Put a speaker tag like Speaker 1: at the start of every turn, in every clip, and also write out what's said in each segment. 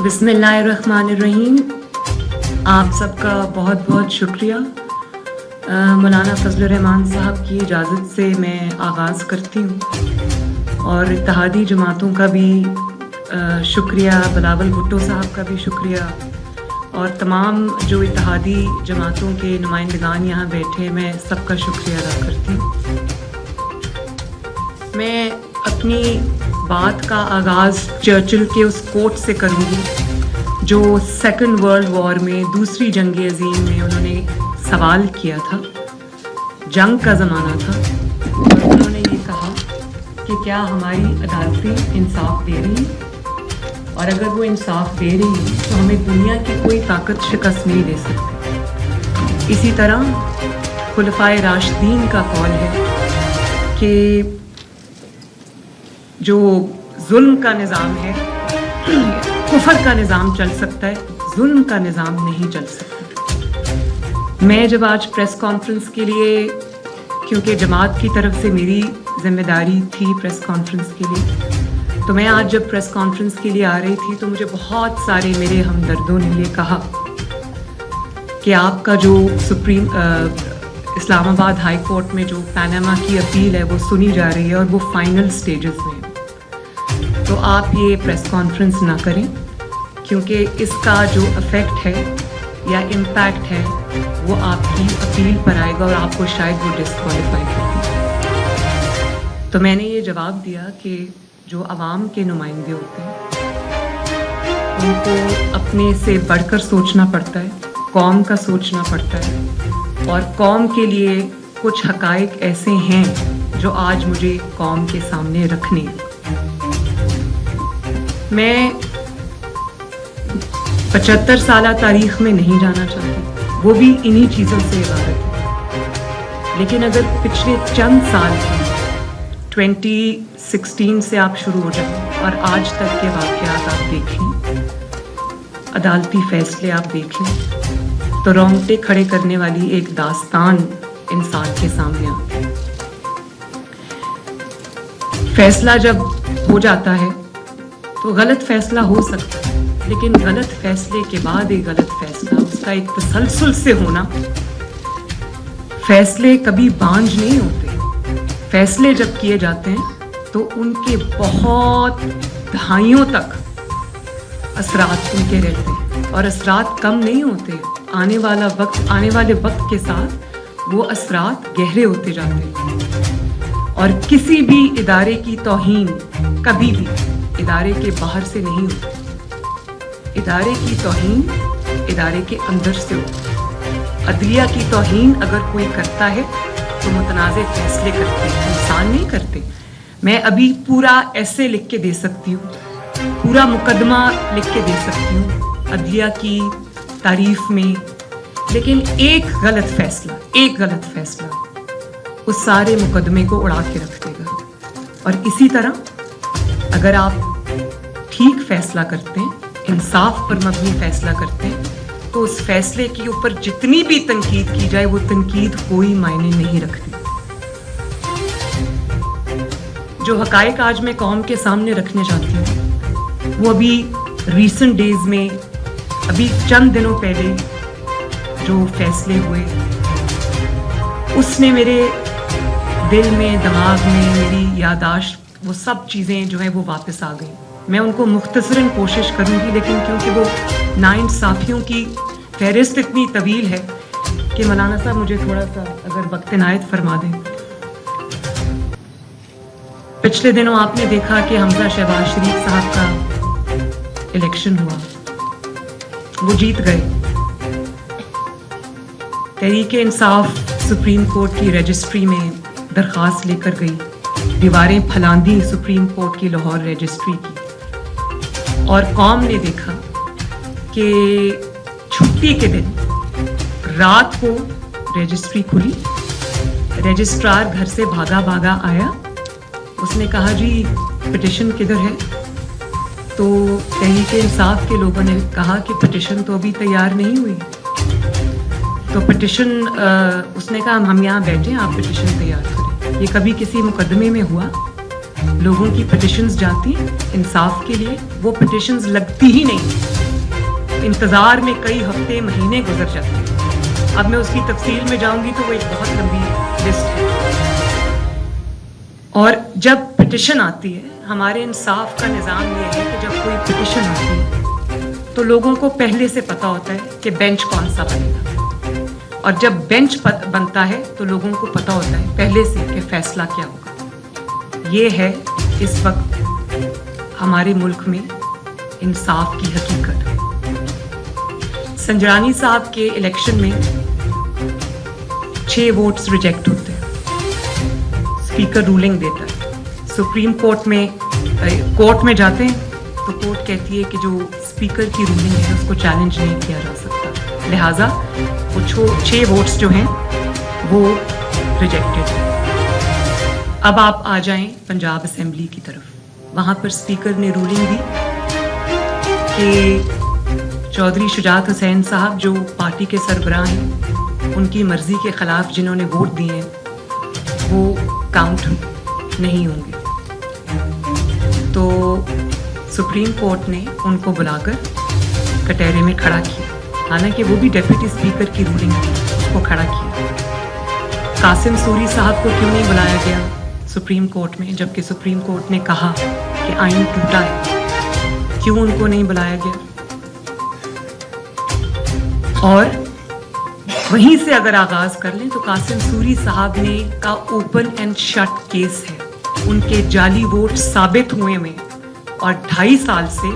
Speaker 1: बिस्मिल्लाहिर्रहमानिर्रहीम। आप सबका बहुत बहुत शुक्रिया। मौलाना फजल रहमान साहब की इजाज़त से मैं आगाज़ करती हूँ और इत्तेहादी जमातों का भी शुक्रिया, बिलावल भुट्टो साहब का भी शुक्रिया और तमाम जो इत्तेहादी जमातों के नुमाइंदगान यहाँ बैठे, मैं सबका शुक्रिया अदा करती हूँ। मैं अपनी बात का आगाज़ चर्चिल के उस कोट से करूँगी जो सेकंड वर्ल्ड वॉर में, दूसरी जंग अज़ीम में उन्होंने सवाल किया था। जंग का ज़माना था और उन्होंने ये कहा कि क्या हमारी अदालतें इंसाफ दे रही हैं, और अगर वो इंसाफ दे रही हैं तो हमें दुनिया की कोई ताकत शिकस्त नहीं दे सकती। इसी तरह खुलफाए राशिदीन का कौल है कि जो जुल्म का निज़ाम है, कुफर का निज़ाम चल सकता है, जुल्म का निज़ाम नहीं चल सकता। मैं जब आज प्रेस कॉन्फ्रेंस के लिए, क्योंकि जमात की तरफ से मेरी जिम्मेदारी थी प्रेस कॉन्फ्रेंस के लिए, तो मैं आज जब प्रेस कॉन्फ्रेंस के लिए आ रही थी तो मुझे बहुत सारे मेरे हमदर्दों ने ये कहा कि आपका जो सुप्रीम इस्लामाबाद हाई कोर्ट में जो पनामा की अपील है वो सुनी जा रही है और वो फाइनल स्टेजेस में है, तो आप ये प्रेस कॉन्फ्रेंस ना करें, क्योंकि इसका जो इफ़ेक्ट है या इम्पैक्ट है वो आपकी अपील पर आएगा और आपको शायद वो डिस्क्वालीफाई कर दें। तो मैंने ये जवाब दिया कि जो आवाम के नुमाइंदे होते हैं उनको अपने से बढ़कर सोचना पड़ता है, कौम का सोचना पड़ता है, और कौम के लिए कुछ हक़ाइक़ ऐसे हैं जो आज मुझे कौम के सामने रखने। मैं 75 साल तारीख़ में नहीं जाना चाहती, वो भी इन्हीं चीज़ों से इबारत है। लेकिन अगर पिछले चंद साल की 2016 से आप शुरू हो जाएं और आज तक के वाक़यात आप देख लें, अदालती फ़ैसले आप देख लें, तो रोंगटे खड़े करने वाली एक दास्तान इंसान के सामने आती है। फ़ैसला जब हो जाता है तो गलत फ़ैसला हो सकता है, लेकिन गलत फ़ैसले के बाद एक गलत फ़ैसला, उसका एक तसलसल से होना। फ़ैसले कभी बांझ नहीं होते। फ़ैसले जब किए जाते हैं तो उनके बहुत दहाइयों तक असरात उनके रहते हैं और असरात कम नहीं होते। आने वाले वक्त के साथ वो असरात गहरे होते जाते हैं और किसी भी इदारे की तौहीन कभी भी इदारे के बाहर से नहीं होती। इदारे की तौहीन इदारे के अंदर से होती। अदलिया की तौहीन अगर कोई करता है तो मुतनाज़े फैसले करते हैं, इंसान नहीं करते। मैं अभी पूरा ऐसे लिख के दे सकती हूँ, पूरा मुकदमा लिख के दे सकती हूँ अदलिया की तारीफ में, लेकिन एक गलत फैसला उस सारे मुकदमे को उड़ा के रख देगा। और इसी तरह अगर आप ठीक फैसला करते हैं, इंसाफ पर मबनी फैसला करते हैं, तो उस फैसले के ऊपर जितनी भी तनकीद की जाए वो तनकीद कोई मायने नहीं रखती। जो हक़ाइक़ आज मैं कौम के सामने रखने चाहती हूँ वो अभी रीसेंट डेज में, अभी चंद दिनों पहले जो फैसले हुए, उसने मेरे दिल में, दिमाग में, मेरी यादाश्त, वो सब चीज़ें जो है वो वापस आ गई। मैं उनको मुख्तसरन कोशिश करूँगी, लेकिन क्योंकि वो नाइंसाफ़ियों की फहरिस्त इतनी तवील है कि मौलाना साहब मुझे थोड़ा सा अगर वक्त इनायत फरमा दें। पिछले दिनों आपने देखा कि हमजा शहबाज शरीफ साहब का इलेक्शन हुआ, वो जीत गए। तहरीक इंसाफ सुप्रीम कोर्ट की रजिस्ट्री में दरख्वास्त लेकर गई, दीवारें फैलांदी सुप्रीम कोर्ट की लाहौर रजिस्ट्री की, और कौम ने देखा कि छुट्टी के दिन रात को रजिस्ट्री खुली, रजिस्ट्रार घर से भागा आया, उसने कहा जी पिटिशन किधर है? तो तहरीक इंसाफ के लोगों ने कहा कि पिटिशन तो अभी तैयार नहीं हुई। तो पिटिशन उसने कहा हम यहाँ बैठे, आप पिटिशन तैयार करें। ये कभी किसी मुकदमे में हुआ لوگوں کی پٹیشنز جاتی انصاف کے لیے, وہ پٹیشنز لگتی ہی نہیں, انتظار میں کئی ہفتے مہینے گزر جاتے ہیں. اب میں اس کی تفصیل میں جاؤں گی تو وہ ایک بہت لمبی لسٹ ہے. اور جب پٹیشن آتی ہے, ہمارے انصاف کا نظام یہ ہے کہ جب کوئی پٹیشن آتی ہے تو لوگوں کو پہلے سے پتہ ہوتا ہے کہ بینچ کون سا بنے گا, اور جب بینچ بنتا ہے تو لوگوں کو پتہ ہوتا ہے پہلے سے کہ فیصلہ کیا ہوگا. یہ ہے اس وقت ہمارے ملک میں انصاف کی حقیقت. سنجرانی صاحب کے الیکشن میں 6 ووٹس ریجیکٹ ہوتے ہیں, اسپیکر رولنگ دیتا ہے, سپریم کورٹ میں جاتے ہیں تو کورٹ کہتی ہے کہ جو اسپیکر کی رولنگ ہے اس کو چیلنج نہیں کیا جا سکتا, لہٰذا وہ 6 ووٹس جو ہیں وہ ریجیکٹڈ ہیں. اب آپ آ جائیں پنجاب اسمبلی کی طرف. وہاں پر اسپیکر نے رولنگ دی کہ چودھری شجاعت حسین صاحب جو پارٹی کے سربراہ ہیں, ان کی مرضی کے خلاف جنہوں نے ووٹ دیے ہیں وہ کاؤنٹ نہیں ہوں گے. تو سپریم کورٹ نے ان کو بلا کر کٹہرے میں کھڑا کیا, حالانکہ وہ بھی ڈیپٹی اسپیکر کی رولنگ تھی, اس کو کھڑا کیا. قاسم سوری صاحب کو کیوں نہیں بلایا گیا سپریم کورٹ میں, جبکہ سپریم کورٹ نے کہا کہ آئین ٹوٹا ہے, کیوں ان کو نہیں بلایا گیا؟ اور وہیں سے اگر آغاز کر لیں تو قاسم سوری صاحب نے کا اوپن اینڈ شٹ کیس ہے, ان کے جعلی ووٹ ثابت ہوئے میں, اور 2.5 سال سے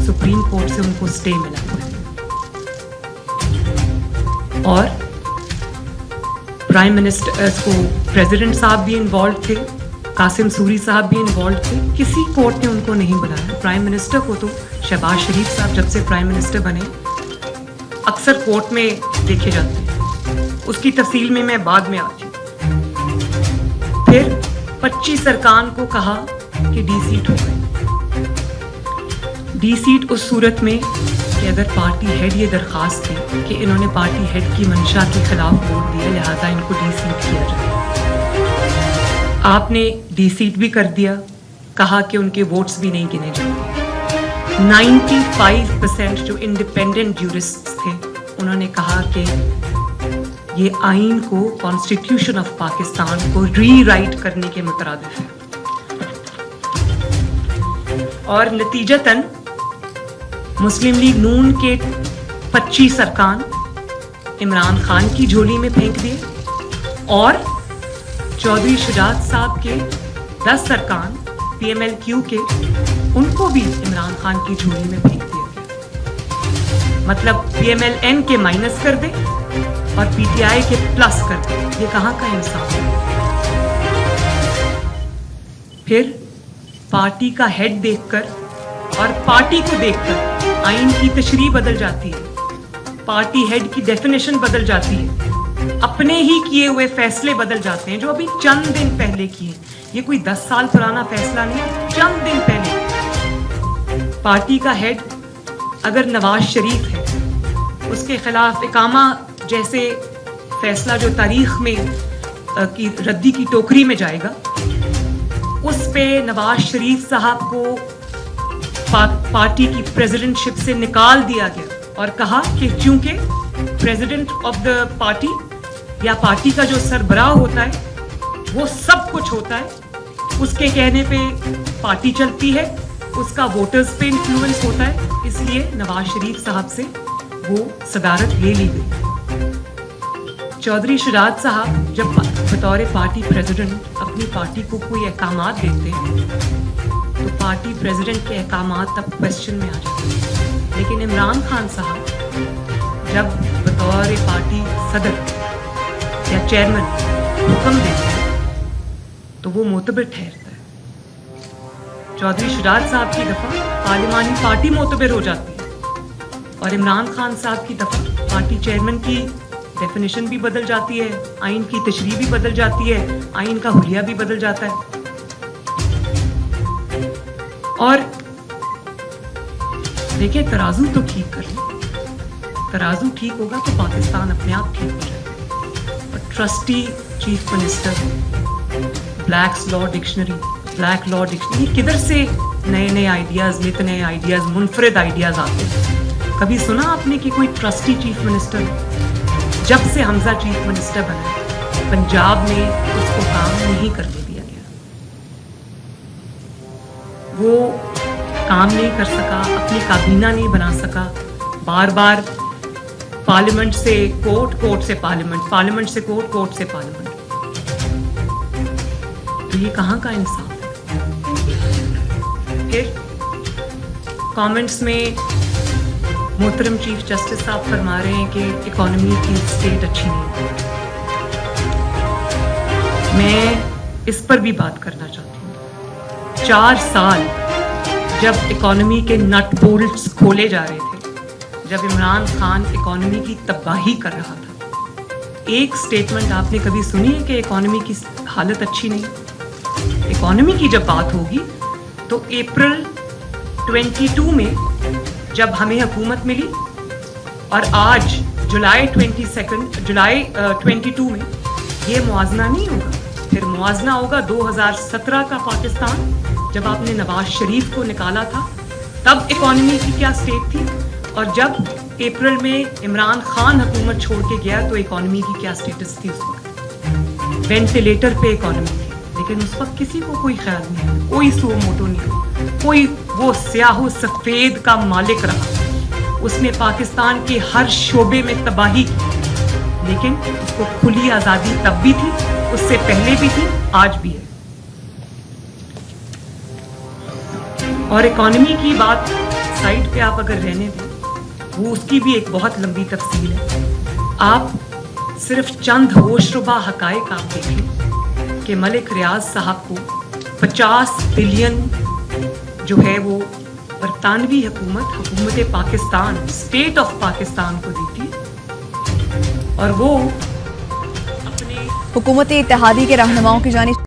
Speaker 1: سپریم کورٹ سے ان کو سٹے ملا ہوا ہے. اور پرائم منسٹر کو پریزیڈنٹ صاحب بھی انوالوڈ تھے, قاسم سوری صاحب بھی انوالوڈ تھے, کسی کورٹ نے ان کو نہیں بلایا. پرائم منسٹر کو تو شہباز شریف صاحب جب سے پرائم منسٹر بنے اکثر کورٹ میں دیکھے جاتے ہیں, اس کی تفصیل میں بعد میں آتی ہوں. پھر 25 ارکان کو کہا کہ ڈی سیٹ ہو گئے. ڈی سیٹ اس صورت میں کہ اگر پارٹی ہیڈ یہ درخواست کی کہ انہوں نے پارٹی ہیڈ کی منشا کے خلاف ووٹ دیا, لہٰذا ان کو ڈی سیٹ کیا جائے. آپ نے ڈی سیٹ بھی کر دیا, کہا کہ ان کے ووٹس بھی نہیں گنے جاتے. 95% جو انڈیپینڈنٹ جورسٹس تھے انہوں نے کہا کہ یہ آئین کو, کانسٹیٹیوشن آف پاکستان کو ری رائٹ کرنے کے مترادف ہے. اور نتیجتاً مسلم لیگ نون کے 25 ارکان عمران خان کی جھولی میں پھینک دیے, اور چودھری شجاعت صاحب کے 10 ارکان پی ایم ایل کیو کے, ان کو بھی عمران خان کی جھولی میں پھینک دیا گیا. مطلب پی ایم ایل این کے مائنس کر دے اور پی ٹی آئی کے پلس کر دے. یہ کہاں کا انصاف ہے؟ پھر پارٹی کا ہیڈ دیکھ کر اور پارٹی کو دیکھ کر آئین کی تشریح بدل جاتی ہے, پارٹی ہیڈ کی ڈیفینیشن بدل جاتی ہے, اپنے ہی کیے ہوئے فیصلے بدل جاتے ہیں جو ابھی چند دن پہلے کیے. یہ کوئی 10 سال پرانا فیصلہ نہیں, چند دن پہلے. پارٹی کا ہیڈ اگر نواز شریف ہے, اس کے خلاف اقامہ جیسے فیصلہ جو تاریخ میں کی ردی کی ٹوکری میں جائے گا, اس پہ نواز شریف صاحب کو پارٹی کی پریزیڈنٹ شپ سے نکال دیا گیا اور کہا کہ چونکہ پریزیڈنٹ آف دا پارٹی یا پارٹی کا جو سربراہ ہوتا ہے وہ سب کچھ ہوتا ہے, اس کے کہنے پہ پارٹی چلتی ہے, اس کا ووٹرز پہ انفلوئنس ہوتا ہے, اس لیے نواز شریف صاحب سے وہ صدارت لے لی گئی. چودھری شجاعت صاحب جب بطور پارٹی پریزیڈنٹ اپنی پارٹی کو کوئی احکامات دیتے ہیں تو پارٹی پریزیڈنٹ کے احکامات اب کوشچن میں آ جاتے ہیں. لیکن عمران خان صاحب جب بطور پارٹی صدر یا چیئرمین حکم دیتے ہیں تو وہ معتبر ٹھہرتا ہے. چودھری شجاعت صاحب کی دفعہ پارلیمانی پارٹی معتبر ہو جاتی ہے, اور عمران خان صاحب کی دفعہ پارٹی چیئرمین کی ڈیفینیشن بھی بدل جاتی ہے, آئین کی تشریح بھی بدل جاتی ہے, آئین کا حلیہ بھی بدل جاتا ہے. اور دیکھیں ترازو تو ٹھیک کر لیں, ترازو ٹھیک ہوگا تو پاکستان اپنے آپ ٹھیک ہو جائے گا. اور ٹرسٹی چیف منسٹر, بلیکس لا ڈکشنری, ब्लैक लॉ डिक्शनरी, किधर से नए नए आइडियाज़, नित नए आइडियाज़, मुनफरिद आइडियाज़ आते हैं। कभी सुना आपने कि कोई ट्रस्टी चीफ मिनिस्टर, जब से हमजा चीफ मिनिस्टर बना पंजाब में उसको काम नहीं करने दिया गया, वो काम नहीं कर सका, अपनी काबीना नहीं बना सका, बार बार पार्लियामेंट से कोर्ट, कोर्ट से पार्लियामेंट, पार्लियामेंट से कोर्ट, कोर्ट से पार्लियामेंट। तो ये कहाँ का इंसाफ है? फिर कमेंट्स में मोहतरम चीफ जस्टिस साहब फरमा रहे हैं कि इकोनॉमी की स्टेट अच्छी नहीं है। मैं इस पर भी बात करना चाहती हूँ। 4 साल जब इकोनॉमी के नट बोल्ट्स खोले जा रहे थे, जब इमरान खान इकोनॉमी की तबाही कर रहा था, एक स्टेटमेंट आपने कभी सुनी है कि इकोनॉमी की हालत अच्छी नहीं? इकोनॉमी की जब बात होगी तो अप्रैल 22 में जब हमें हुकूमत मिली और आज जुलाई 22 में ये मुआजना नहीं होगा, फिर मुआजना होगा 2017 का पाकिस्तान, जब आपने नवाज शरीफ को निकाला था, तब इकोनॉमी की क्या स्टेट थी, और जब अप्रैल में इमरान खान हुकूमत छोड़ के गया तो इकोनॉमी की क्या स्टेटस थी। उस वक्त वेंटिलेटर पे इकोनॉमी थी, लेकिन उस वक्त किसी को कोई ख्याल नहीं, कोई सो मोटो नहीं, कोई वो स्याह सफ़ेद का मालिक रहा, उसने पाकिस्तान के हर शोबे में तबाही की, लेकिन उसको खुली आज़ादी तब भी थी, उससे पहले भी थी, आज भी है। और इकोनॉमी की बात साइड पे आप अगर रहने दें, वो उसकी भी एक बहुत लंबी तफसील है। आप सिर्फ चंद होशरुबा हकायक आप देखें कि मलिक रियाज साहब को 50 बिलियन जो है वो बरतानवी हुकूमत पाकिस्तान, स्टेट ऑफ पाकिस्तान को दी थी, और वो अपने
Speaker 2: हुकूमत इत्तेहादी के रहनुमाओं की जानिब